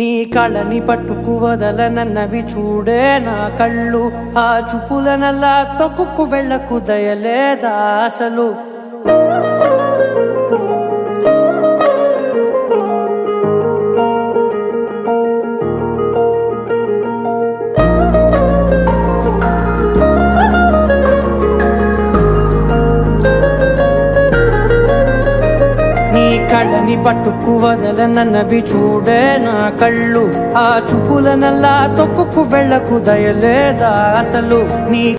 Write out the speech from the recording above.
నీ కళని పట్టుకు వదలనన్నవి చూడే నా కళ్ళు ఆ చూపులనల్లా తొక్కుకు వెళ్ళకు దయలేదా అసలు కళ్ళని పట్టుకు వదలనన్నవి చూడే నా కళ్ళు ఆ చూపులనల్లా తొక్కుకు వెళ్ళకు దయలేదా అసలు నీ